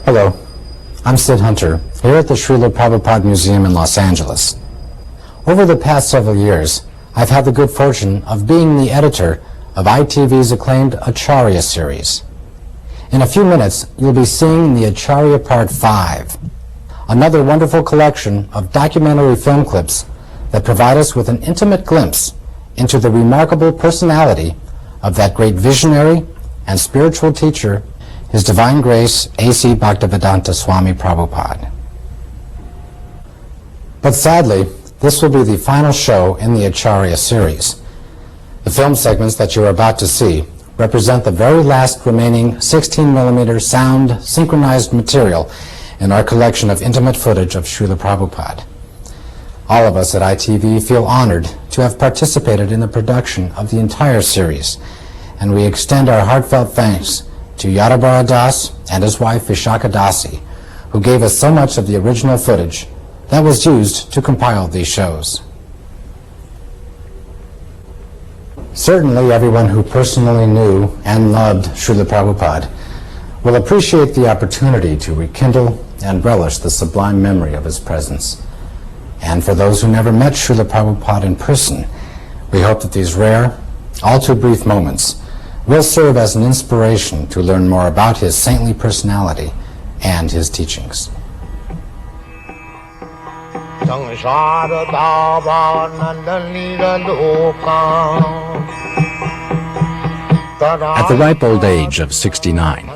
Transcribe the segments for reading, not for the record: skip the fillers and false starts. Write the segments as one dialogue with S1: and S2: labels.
S1: Hello, I'm Sid Hunter, here at the Srila Prabhupada Museum in Los Angeles. Over the past several years, I've had the good fortune of being the editor of ITV's acclaimed Acharya series. In a few minutes, you'll be seeing the Acharya Part 5, another wonderful collection of documentary film clips that provide us with an intimate glimpse into the remarkable personality of that great visionary and spiritual teacher, His Divine Grace A.C. Bhaktivedanta Swami Prabhupada. But sadly, this will be the final show in the Acharya series. The film segments that you are about to see represent the very last remaining 16mm sound synchronized material in our collection of intimate footage of Srila Prabhupada. All of us at ITV feel honored to have participated in the production of the entire series, and we extend our heartfelt thanks to Yadabara Das and his wife Vishaka Dasi, who gave us so much of the original footage that was used to compile these shows. Certainly everyone who personally knew and loved Srila Prabhupada will appreciate the opportunity to rekindle and relish the sublime memory of his presence. And for those who never met Srila Prabhupada in person, we hope that these rare, all too brief moments will serve as an inspiration to learn more about his saintly personality and his teachings.
S2: At the ripe old age of 69,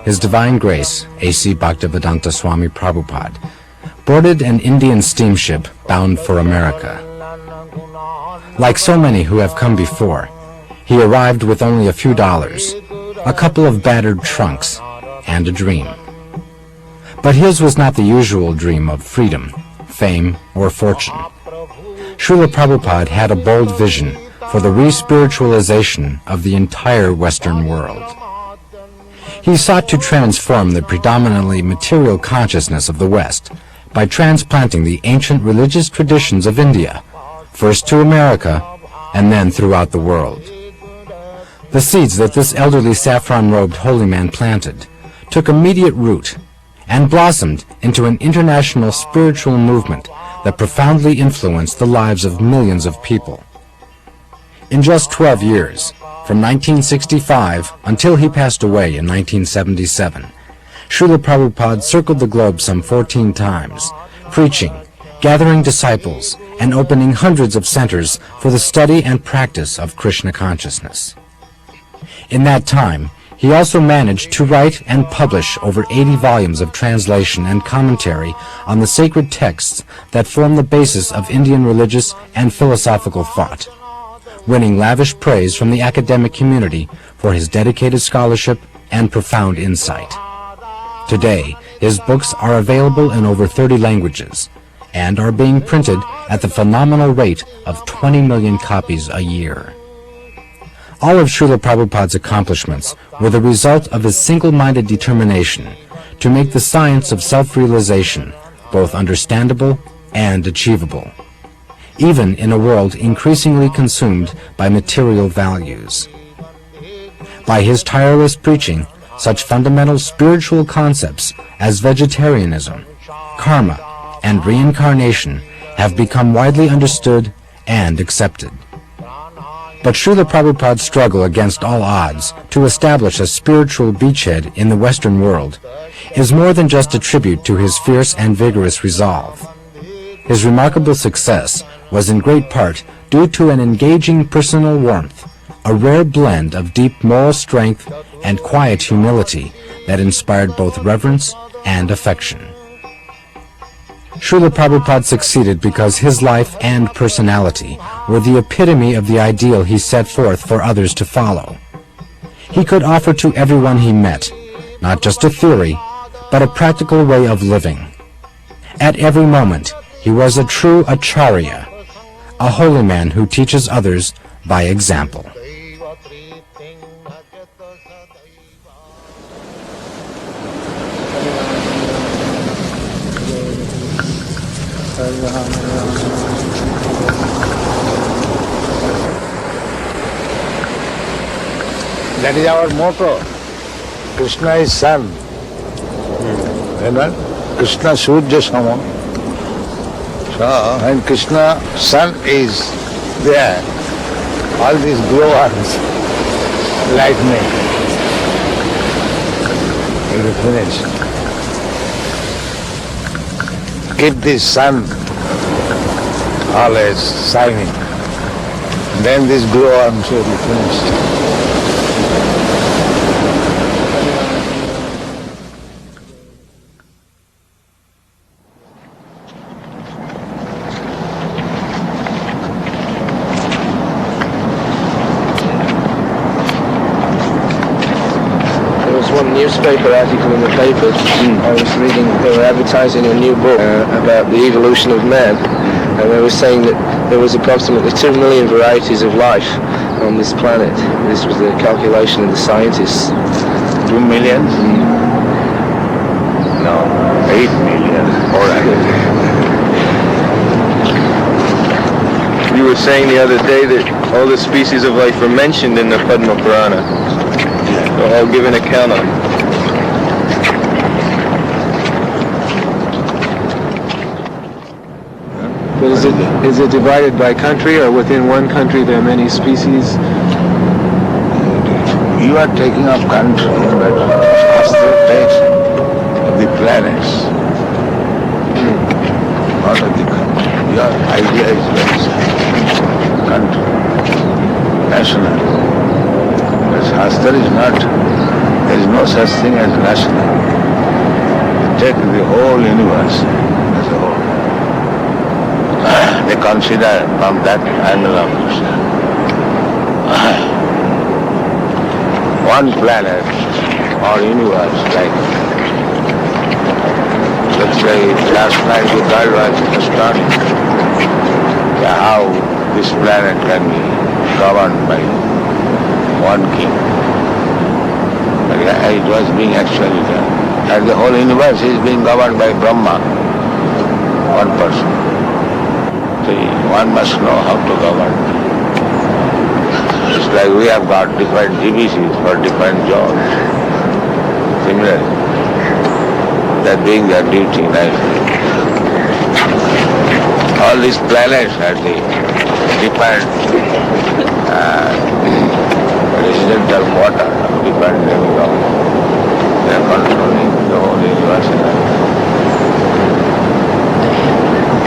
S2: His Divine Grace A.C. Bhaktivedanta Swami Prabhupada boarded an Indian steamship bound for America. Like so many who have come before, he arrived with only a few dollars, a couple of battered trunks, and a dream. But his was not the usual dream of freedom, fame, or fortune. Srila Prabhupada had a bold vision for the re-spiritualization of the entire Western world. He sought to transform the predominantly material consciousness of the West by transplanting the ancient religious traditions of India, first to America and then throughout the world. The seeds that this elderly saffron-robed holy man planted took immediate root and blossomed into an international spiritual movement that profoundly influenced the lives of millions of people. In just 12 years, from 1965 until he passed away in 1977, Srila Prabhupada circled the globe some 14 times, preaching, gathering disciples, and opening hundreds of centers for the study and practice of Krishna consciousness. In that time, he also managed to write and publish over 80 volumes of translation and commentary on the sacred texts that form the basis of Indian religious and philosophical thought, winning lavish praise from the academic community for his dedicated scholarship and profound insight. Today, his books are available in over 30 languages and are being printed at the phenomenal rate of 20 million copies a year. All of Srila Prabhupada's accomplishments were the result of his single-minded determination to make the science of self-realization both understandable and achievable, even in a world increasingly consumed by material values. By his tireless preaching, such fundamental spiritual concepts as vegetarianism, karma, and reincarnation have become widely understood and accepted. But Srila Prabhupada's struggle against all odds to establish a spiritual beachhead in the Western world is more than just a tribute to his fierce and vigorous resolve. His remarkable success was in great part due to an engaging personal warmth, a rare blend of deep moral strength and quiet humility that inspired both reverence and affection. Srila Prabhupada succeeded because his life and personality were the epitome of the ideal he set forth for others to follow. He could offer to everyone he met, not just a theory, but a practical way of living. At every moment, he was a true Acharya, a holy man who teaches others by example.
S3: That is our motto. Krishna is Son. Krishna Surya Sama. So when Krishna sun is there, all these glow-worms, lightning, will be finished. Keep this sun always shining, then this glow-worms will be finished.
S4: One newspaper article in the paper, I was reading, they were advertising a new book about the evolution of man, and they were saying that there was approximately 2 million varieties of life on this planet. This was the calculation of the scientists.
S3: 2 million? No, 8 million. All right.
S4: You were saying the other day that all the species of life are mentioned in the Padma Purana. I'll give an account of it. But is it divided by country, or within one country there are many species?
S3: You are taking up country, but concentrate the planets. Not of the country. Your idea is very simple. Country, national. Shastra is not, there is no such thing as national. Take the whole universe as a whole. They consider from that angle of view. One planet or universe, like, let's say last night the girl was astonished how this planet can be governed by one king. It was being actually done. And the whole universe is being governed by Brahma, one person. So one must know how to govern. It's like we have got different GBCs for different jobs. Similarly, they're doing their duty nicely. All these planets are the different residential quarter of different demigods. They are controlling the whole universe.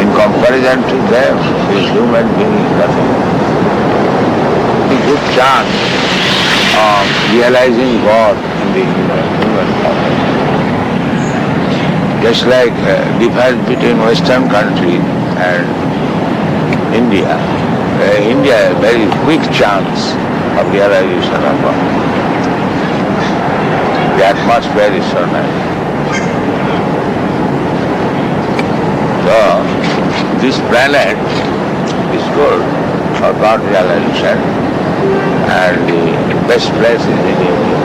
S3: In comparison to them, the human being is nothing. A good chance of realizing God in the human form. Just like difference between Western countries and India. India has a very quick chance of realization of God. The atmosphere is so nice. So, this planet is good for God realization, and the best place is in India.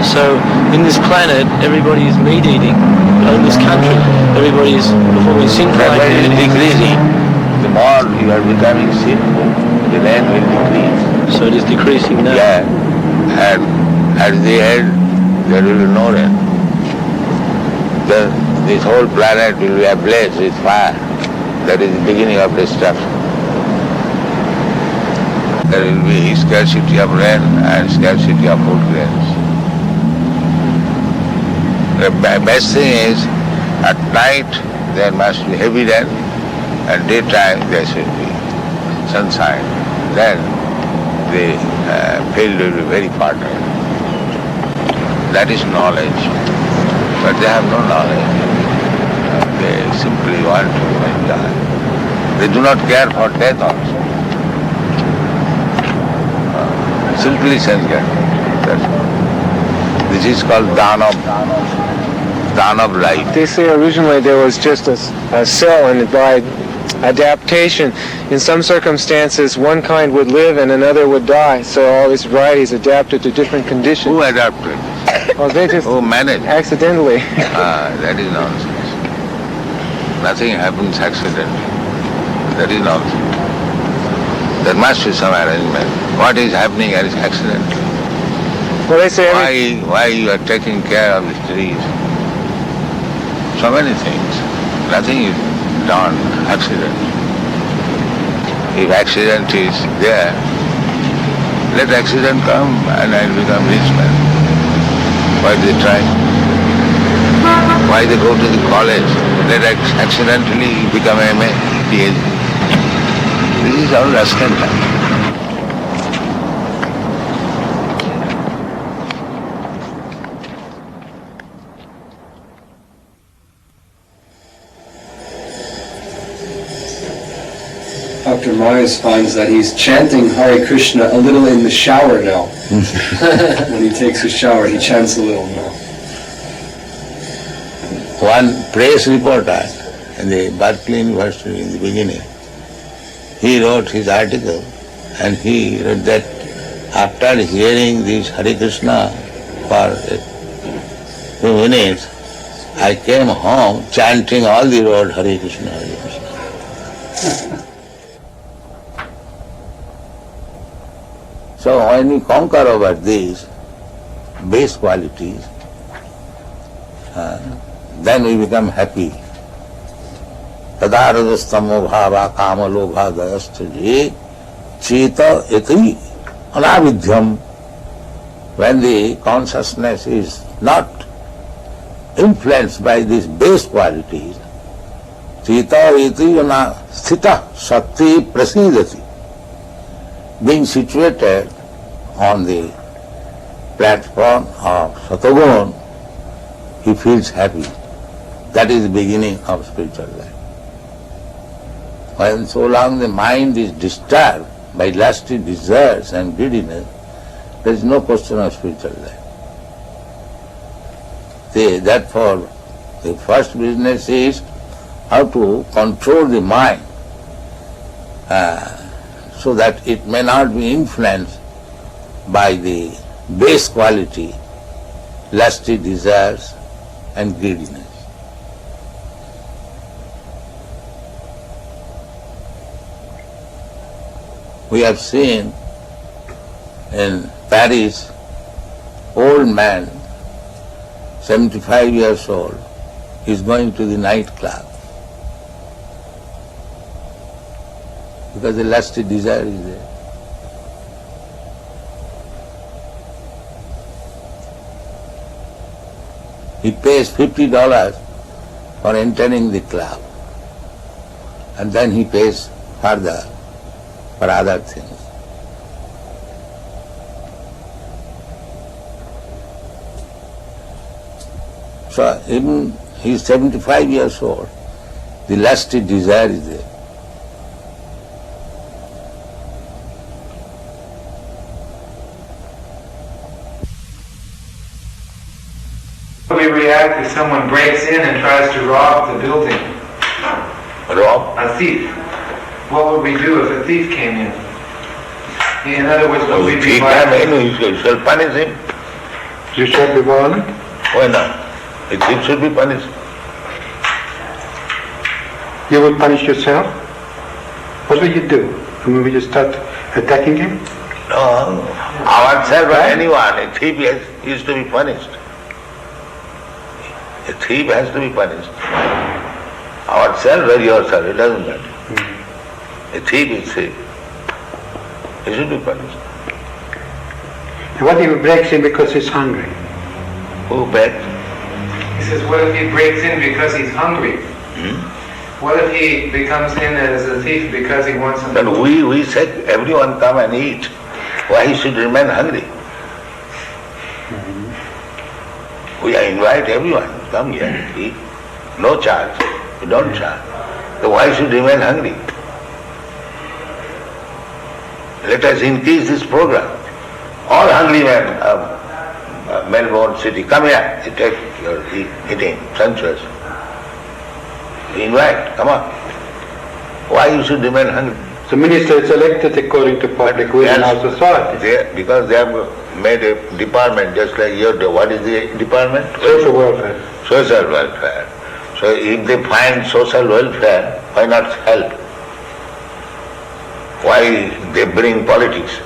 S5: So, in this planet, everybody is meat eating. But in this country, everybody is performing sinful
S3: That is
S5: activities.
S3: decreasing. The more you are becoming sinful, the land will decrease.
S5: So it is decreasing now.
S3: Yeah, and at the end, there will be no rain. This whole planet will be ablaze with fire. That is the beginning of destruction. There will be scarcity of rain and scarcity of food grains. The best thing is, at night there must be heavy rain, and daytime there should be sunshine. Then the field will be very fertile. That is knowledge. But they have no knowledge. They simply want to enjoy. They do not care for death also. Simply sensual. This is called Danav life.
S4: They say originally there was just a cell, and by adaptation, in some circumstances one kind would live and another would die. So all these varieties adapted to different conditions.
S3: Who adapted?
S4: Well, they just
S3: Who managed?
S4: accidentally.
S3: That is nonsense. Nothing happens accidentally. That is nonsense. There must be some arrangement. What is happening is accidental.
S4: Well, they say
S3: Why you are taking care of the trees? so many things. Nothing is done accident. If accident is there, let accident come and I'll become rich man. Why they try? Why they go to the college? Let accidentally become MA, PhD. This is all rascal time.
S6: Dr. Myers finds that he's chanting Hare Krishna a little in the shower now. When he takes a shower, he chants a little now.
S3: One press reporter in the Berkeley University in the beginning, he wrote his article and he wrote that after hearing this Hare Krishna for a few minutes, I came home chanting all the road Hare Krishna, Hare Krishna. So when we conquer over these base qualities, then we become happy. Tada rajastamo bhava kama lobha dayastaje cheta iti anavidyam. When the consciousness is not influenced by these base qualities, cheta iti sthita shakti prasidati. Being situated on the platform of Satagun, he feels happy. That is the beginning of spiritual life. When so long the mind is disturbed by lusty desires and greediness, there is no question of spiritual life. Therefore, the first business is how to control the mind so that it may not be influenced by the base quality, lusty desires and greediness. We have seen in Paris, old man, 75 years old, is going to the nightclub because the lusty desire is there. He pays $50 for entering the club and then he pays further for other things. So even he is 75 years old, the lusty desire is there.
S7: How do we react if someone breaks in and tries to rob the building?
S3: Rob?
S7: A thief. What would we do if a thief came in? In other words, would we
S3: If
S7: be
S3: he
S7: violent?
S3: came in, you shall punish him.
S7: You shall be violent?
S3: Why not? A thief should be punished.
S7: You would punish yourself? What would you do? Would you start attacking him?
S3: No, ourselves or anyone, a thief is to be punished. A thief has to be punished. Ourselves or yourself, it doesn't matter. A thief is thief. He should be punished.
S7: And what if he breaks in because he's hungry?
S3: Who begs?
S7: He says, what if he breaks in because he's hungry? What if he becomes in as a thief because he wants something?
S3: Then we said everyone come and eat. Why he should remain hungry? We invite everyone, come here, eat. No charge. We don't charge. So why should remain hungry? Let us increase this program. All hungry men of Melbourne city, come here, you take your eating, sumptuous. We invite, come on. Why you should remain hungry?
S7: The minister is elected according to public will in our society.
S3: Because they have made a department just like your, what is the department?
S7: Social welfare.
S3: Social welfare. So if they find social welfare, why not help? Why they bring politics?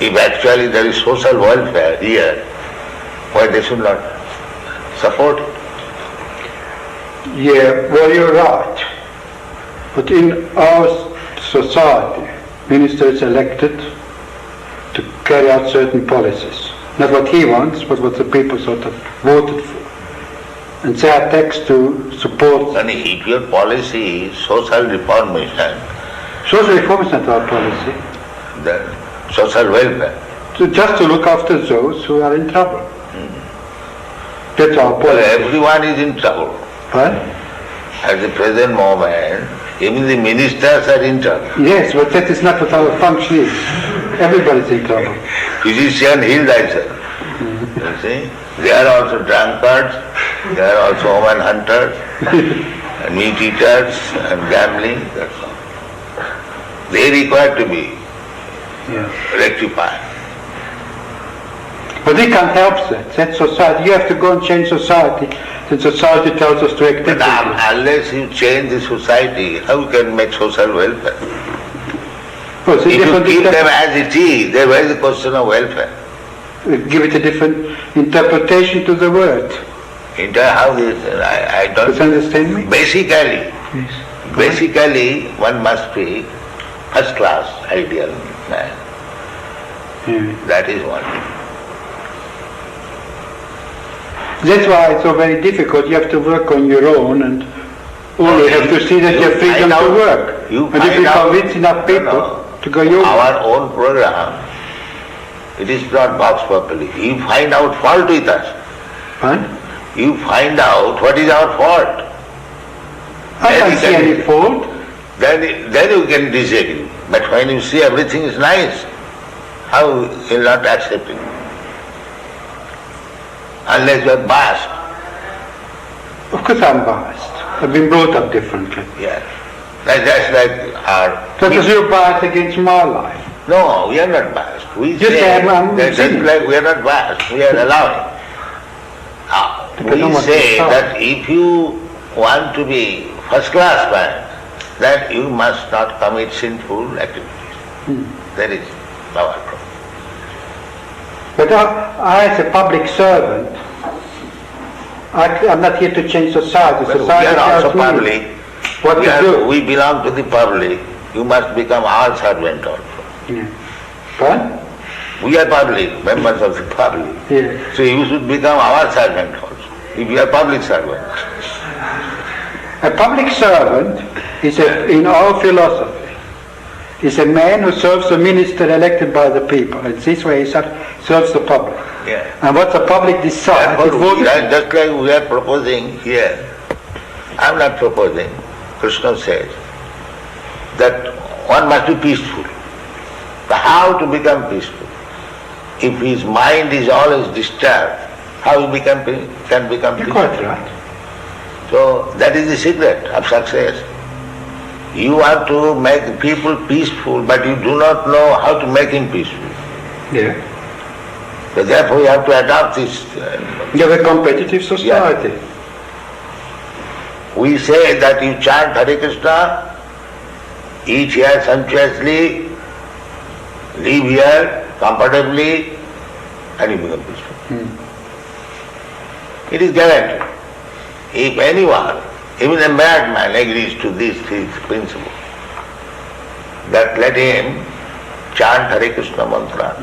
S3: If actually there is social welfare here, why they should not support it?
S8: Yeah, well, you're right. But in our society, minister is elected to carry out certain policies. Not what he wants, but what the people sort of voted for. And they are taxed to support.
S3: And if your policy is social reformation,
S8: Social reform is not our policy.
S3: then social welfare.
S8: Just to look after those who are in trouble. That's our
S3: Well,
S8: policy.
S3: everyone is in trouble.
S8: Right?
S3: At the present moment, even the ministers are in trouble.
S8: Yes, but that is not what our function is. Everybody's in trouble.
S3: Physician, heal thyself. You see? They are also drunkards, they are also woman hunters, and meat eaters, and gambling, that's all. They require to be rectified.
S8: But we can't help that. That's society. You have to go and change society. Then society tells us to act
S3: But
S8: differently.
S3: unless you change the society, how you can make social welfare?
S8: Well, it's a
S3: If you
S8: different
S3: keep them as it is, then where is the question of welfare?
S8: give it a different interpretation to the word.
S3: How this, I
S8: Does you
S3: don't...
S8: understand me?
S3: Basically, one must be first class ideal man. That is one.
S8: That's why it's so very difficult. You have to work on your own, and all you have to see that you have freedom to work. And if you convince enough people to go your way.
S3: Our own program, it is not boxed properly. You find out fault with us.
S8: Huh?
S3: You find out what is our fault.
S8: I can't see any fault.
S3: Then you can disagree. But when you see everything is nice, how you will not accept it? Unless you are biased.
S8: Of course I'm biased. I've been brought up differently.
S3: Yes. That's like our...
S8: That is your bias against my life.
S3: No, we are not biased. We
S8: You say I'm
S3: that
S8: sinning.
S3: like we are not biased, we are allowing.
S8: Depends on
S3: We
S8: what
S3: say
S8: you thought.
S3: that if you want to be first class man, then you must not commit sinful activities. That is our problem.
S8: But I as a public servant, I'm not here to change society.
S3: But we
S8: Society
S3: are also
S8: tells me
S3: public.
S8: what to do.
S3: We belong to the public. You must become our servant also.
S8: What?
S3: We are public, members of the public.
S8: Yeah.
S3: So you should become our servant also, if you are public servant.
S8: A public servant is, in our philosophy, is a man who serves the minister elected by the people. And this way he serves the public.
S3: Yeah.
S8: And what the public decides is voted.
S3: Just like we are proposing here, I am not proposing, Krishna says, that one must be peaceful. But how to become peaceful? If his mind is always disturbed, how he can become
S8: You're
S3: peaceful?
S8: quite right.
S3: So that is the secret of success. You want to make people peaceful, but you do not know how to make him peaceful.
S8: Yeah.
S3: So therefore you have to adopt this.
S8: You have a competitive society.
S3: We say that you chant Hare Krishna, eat here sumptuously, live here comfortably, and you become peaceful. It is guaranteed. If anyone, even a madman, agrees to this principle, that let him chant Hare Krishna mantra,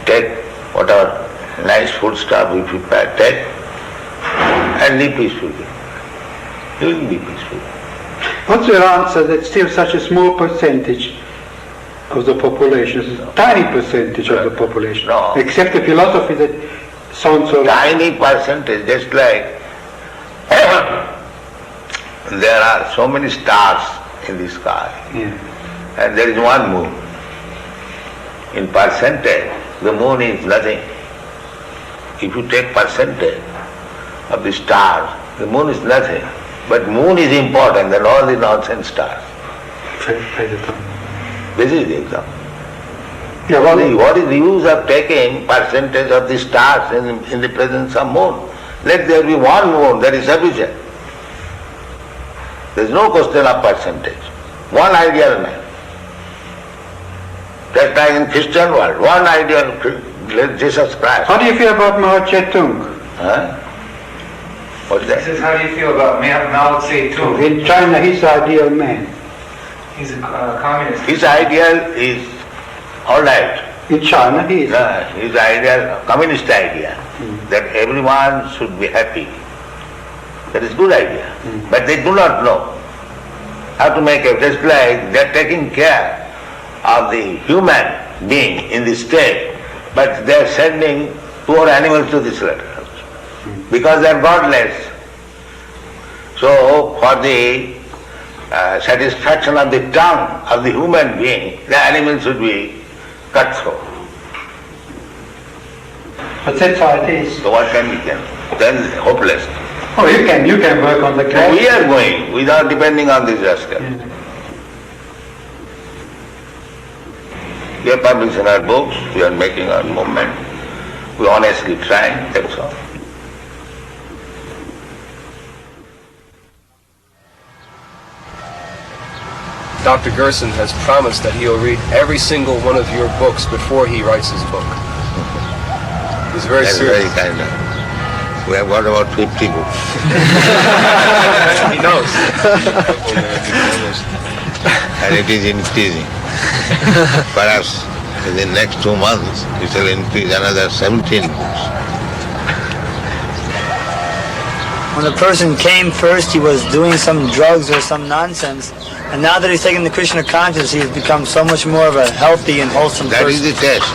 S3: take whatever nice food stuff we prepare, take, and live peacefully. He will be peaceful.
S8: What's your answer that still such a small percentage of the population, a tiny percentage of the population,
S3: No.
S8: accept the philosophy that sounds so
S3: Tiny percentage, just like there are so many stars in the sky, and there is one moon. In percentage, the moon is nothing. If you take percentage of the stars, the moon is nothing. But moon is important than all the nonsense stars. This is the example.
S8: Yeah, well,
S3: What is the use of taking percentage of the stars in the presence of moon? Let there be one moon, that is sufficient. There is no question of percentage. One ideal man. Just like in Christian world, one ideal Jesus Christ.
S8: how do you feel about Mao Zedong?
S3: Huh? What is
S7: He
S3: that?
S7: says, how do you feel about Mao Zedong?
S8: In China, he's the ideal man.
S7: He's a communist.
S3: His ideal is all right.
S8: In China, he is.
S3: His ideal, communist idea, that everyone should be happy. That is good idea. But they do not know how to make it. Just like they are taking care of the human being in this state, but they are sending poor animals to this letter because they are godless. So for the satisfaction of the tongue of the human being, the animal should be cut through.
S8: But that's how it is.
S3: So what can we do? Then hopeless.
S8: Oh, you can work on the craft.
S3: We are going without depending on this rascal. We are publishing our books, we are making our movement, we honestly try, that's all.
S6: Dr. Gerson has promised that he'll read every single one of your books before he writes his book. He's very
S3: That's
S6: serious.
S3: very kind of. We have got about 50 books.
S6: He knows.
S3: And it is increasing. Perhaps in the next 2 months it will increase another 17 books.
S9: When a person came first, he was doing some drugs or some nonsense, and now that he's taken the Krishna consciousness, he has become so much more of a healthy and wholesome
S3: That is
S9: person.
S3: the test.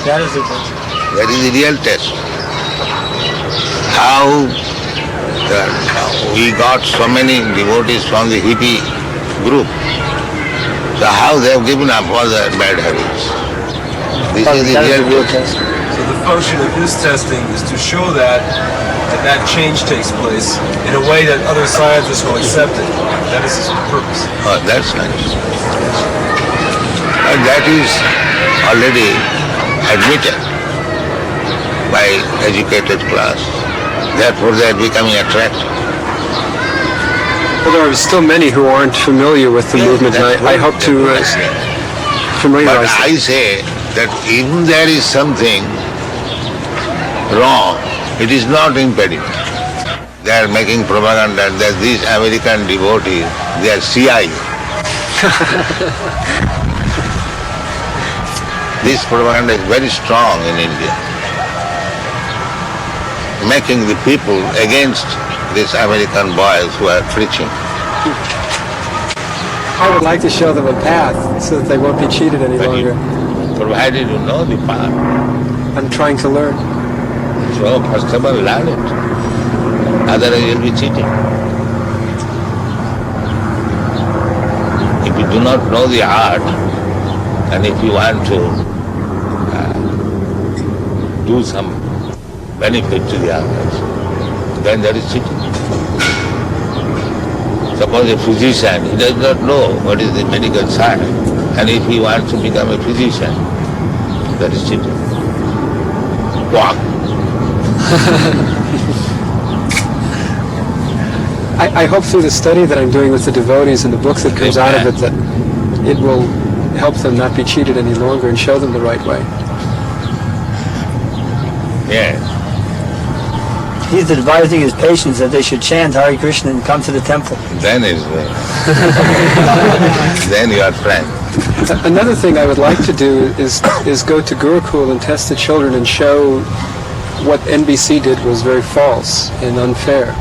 S9: That is the test.
S3: That is the real test. How we got so many devotees from the hippie group. So how they have given up all their bad habits. This is the real test.
S6: So the function of his testing is to show that change takes place in a way that other scientists will accept it. That is his purpose.
S3: Oh, that's nice. And that is already admitted by educated class. Therefore they are becoming attractive.
S6: Well, there are still many who aren't familiar with the movement, and I hope to
S3: But
S6: familiarize them.
S3: I say that even there is something wrong, it is not impediment. They are making propaganda that these American devotees, they are CIA. This propaganda is very strong in India, making the people against these American boys who are preaching.
S6: I would like to show them a path so that they won't be cheated any longer.
S3: Provided you know the path.
S6: I'm trying to learn.
S3: So first of all, learn it. Otherwise you'll be cheating. If you do not know the art, and if you want to do some benefit to the others, then that is cheating. Suppose a physician, he does not know what is the medical science, and if he wants to become a physician, that is cheating. Walk.
S6: I hope through the study that I'm doing with the devotees and the books that comes out of it that it will help them not be cheated any longer and show them the right way.
S3: Yes.
S9: He's advising his patients that they should chant Hare Krishna and come to the temple.
S3: Then is then you are friend.
S6: Another thing I would like to do is go to Gurukul and test the children and show what NBC did was very false and unfair.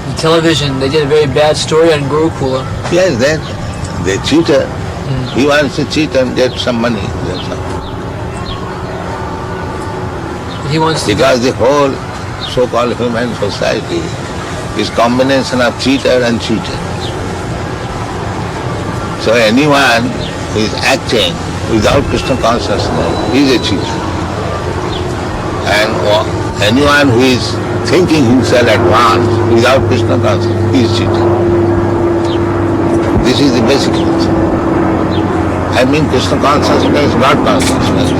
S9: On television, they did a very bad story on Gurukula.
S3: Yes, then they cheated. He wants to cheat and get some money. That's all.
S9: He wants to
S3: Because the whole so-called human society is combination of cheater and cheated. So anyone who is acting without Krishna consciousness is a cheater. And anyone who is thinking himself advanced without Krishna consciousness is cheater. This is the basic truth. I mean Krishna consciousness, not consciousness.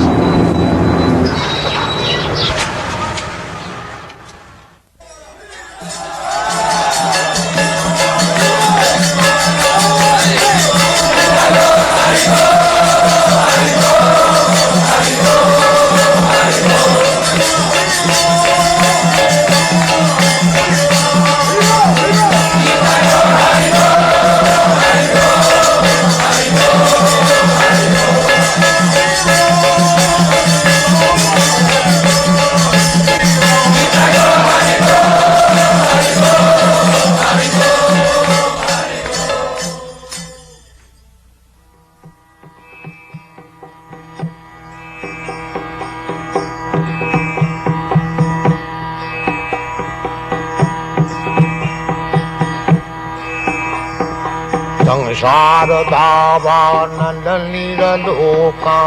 S3: Sharadavanaliraloka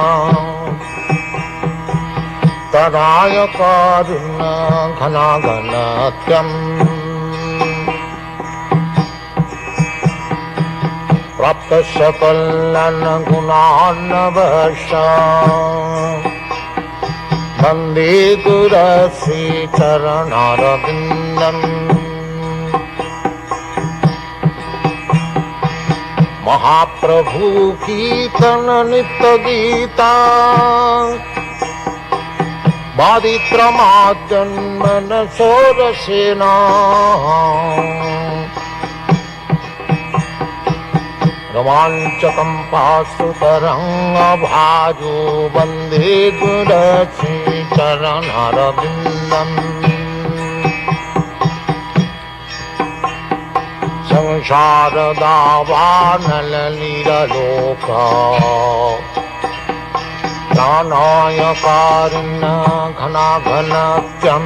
S3: Tadayakarinna Ghanaganatyam Prapta Sakalana Gunanavasha Bande Gurasi Charanarabindam Mahaprabhu Kirtana Nitya Gita Baditramadjanmana Sorasena Romanchakam Pasutaranga Bhajo Bande Gurasi Charanarabindam Sansharadavanaliraloka Pranayakarinna Ghanaganatyam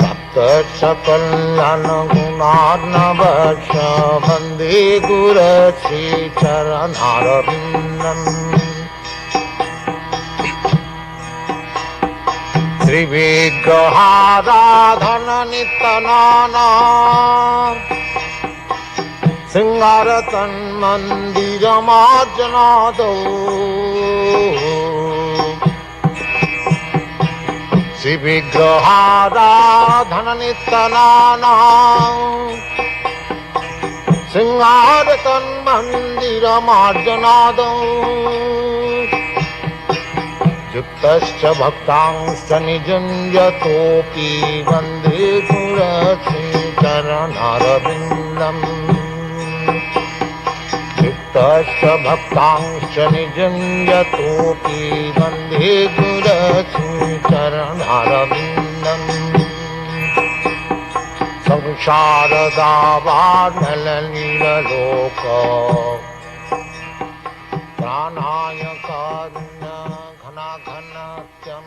S3: Saptasakalana Gunarnavasha Bande Gurasi Charanarabindam Trivigraharadhana Nitanana Singaratan Mandiramarjanado Trivigraharadhana Nitanana Singaratan Mandiramarjanado Yuktascha bhaktangscha nijunjatopi Vande Gurasi Charanarabindam Yuktascha bhaktangscha nijunjatopi Vande Gurasi Charanarabindam Sansharadavanaliraloka Pranayakarinna Ghanaganatyam